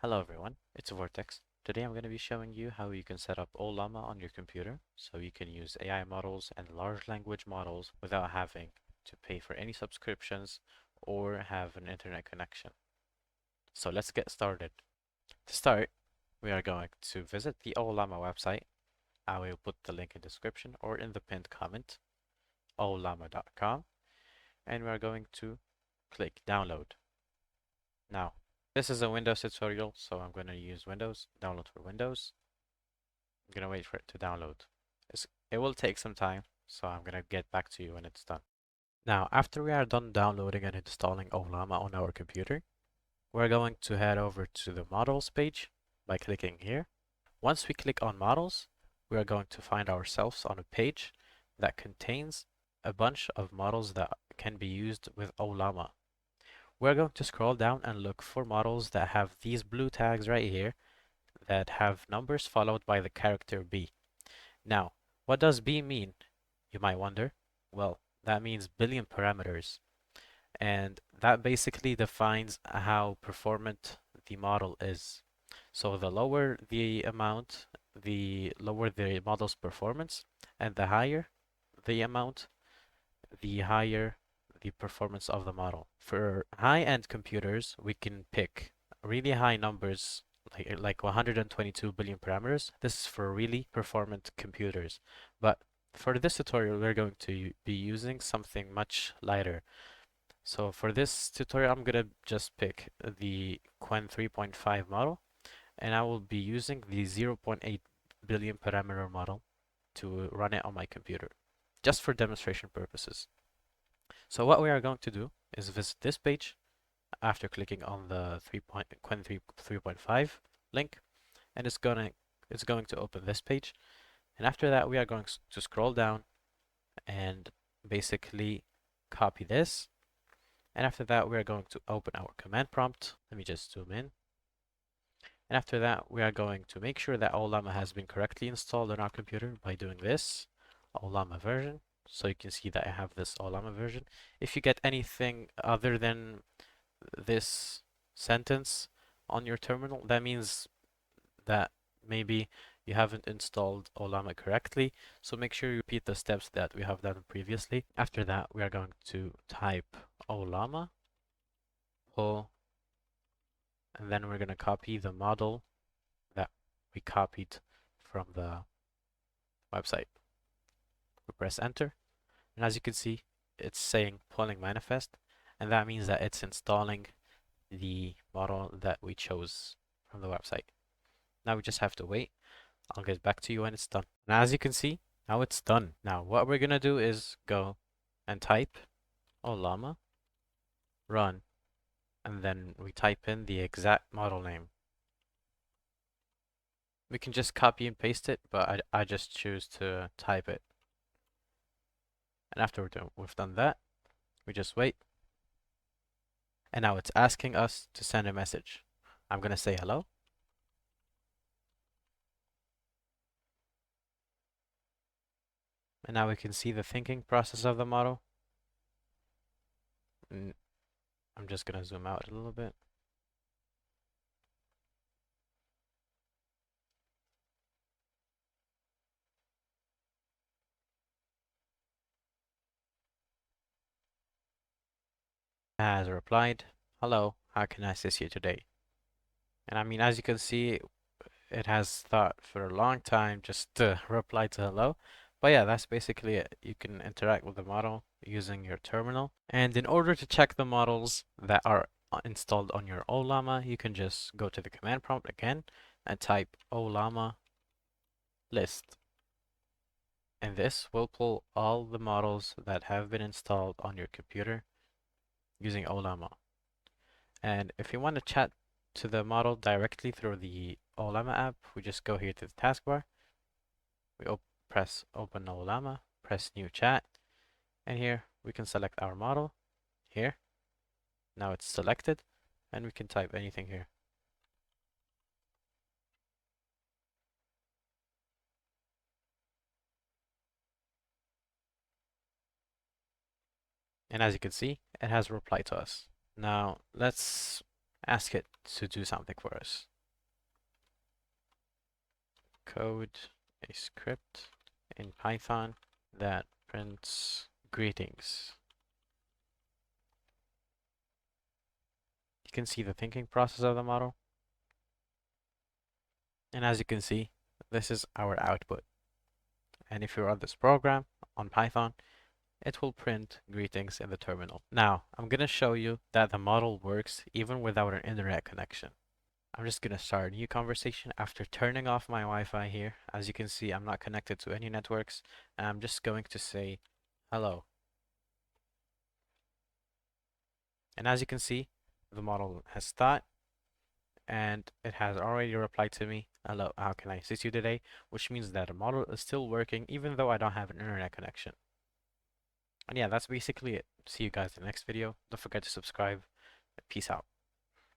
Hello everyone, it's Vortex. Today I'm going to be showing you how you can set up Ollama on your computer so you can use AI models and large language models without having to pay for any subscriptions or have an internet connection. So let's get started. To start, we are going to visit the Ollama website. I will put the link in the description or in the pinned comment, ollama.com, and we are going to click download. Now, this is a Windows tutorial, so I'm going to use Windows, download for Windows. I'm going to wait for it to download. It will take some time, so I'm going to get back to you when it's done. Now, after we are done downloading and installing Ollama on our computer, we're going to head over to the models page by clicking here. Once we click on models, we are going to find ourselves on a page that contains a bunch of models that can be used with Ollama. We're going to scroll down and look for models that have these blue tags right here that have numbers followed by the character B. Now, what does B mean? You might wonder. Well, that means billion parameters, and that basically defines how performant the model is. So the lower the amount, the lower the model's performance, and the higher the amount, the higher the performance of the model. For high-end computers, we can pick really high numbers like 122 billion parameters. This is for really performant computers. But for this tutorial, we're going to be using something much lighter. So for this tutorial, I'm gonna just pick the Qwen 3.5 model, and I will be using the 0.8 billion parameter model to run it on my computer, just for demonstration purposes. So what we are going to do is visit this page after clicking on the Qwen 3.5 link, and it's going to open this page. And after that, we are going to scroll down and basically copy this. And after that, we are going to open our command prompt. Let me just zoom in. And after that, we are going to make sure that Ollama has been correctly installed on our computer by doing this, Ollama version. So you can see that I have this Ollama version. If you get anything other than this sentence on your terminal, that means that maybe you haven't installed Ollama correctly. So make sure you repeat the steps that we have done previously. After that, we are going to type Ollama, pull, and then we're going to copy the model that we copied from the website. We press enter, and as you can see, it's saying pulling manifest, and that means that it's installing the model that we chose from the website. Now we just have to wait. I'll get back to you when it's done. And as you can see, now it's done. Now what we're gonna do is go and type Ollama, run, and then we type in the exact model name. We can just copy and paste it, but I just choose to type it. And after we've done that, we just wait. And now it's asking us to send a message. I'm gonna say hello. And now we can see the thinking process of the model. And I'm just gonna zoom out a little bit. Has replied, hello, how can I assist you today? And I mean, as you can see, it has thought for a long time just to reply to hello. But yeah, that's basically it. You can interact with the model using your terminal. And in order to check the models that are installed on your Ollama, you can just go to the command prompt again and type Ollama list. And this will pull all the models that have been installed on your computer using Ollama. And if you want to chat to the model directly through the Ollama app, we just go here to the taskbar. We press open Ollama, press new chat, and here we can select our model. Here, now it's selected, and we can type anything here. And as you can see, it has replied to us. Now let's ask it to do something for us. Code a script in Python that prints greetings. You can see the thinking process of the model. And as you can see, this is our output. And if you run this program on Python, it will print greetings in the terminal. Now, I'm going to show you that the model works even without an internet connection. I'm just going to start a new conversation after turning off my Wi-Fi here. As you can see, I'm not connected to any networks. And I'm just going to say hello. And as you can see, the model has thought and it has already replied to me, hello, how can I assist you today? Which means that the model is still working even though I don't have an internet connection. And yeah, that's basically it. See you guys in the next video. Don't forget to subscribe. Peace out.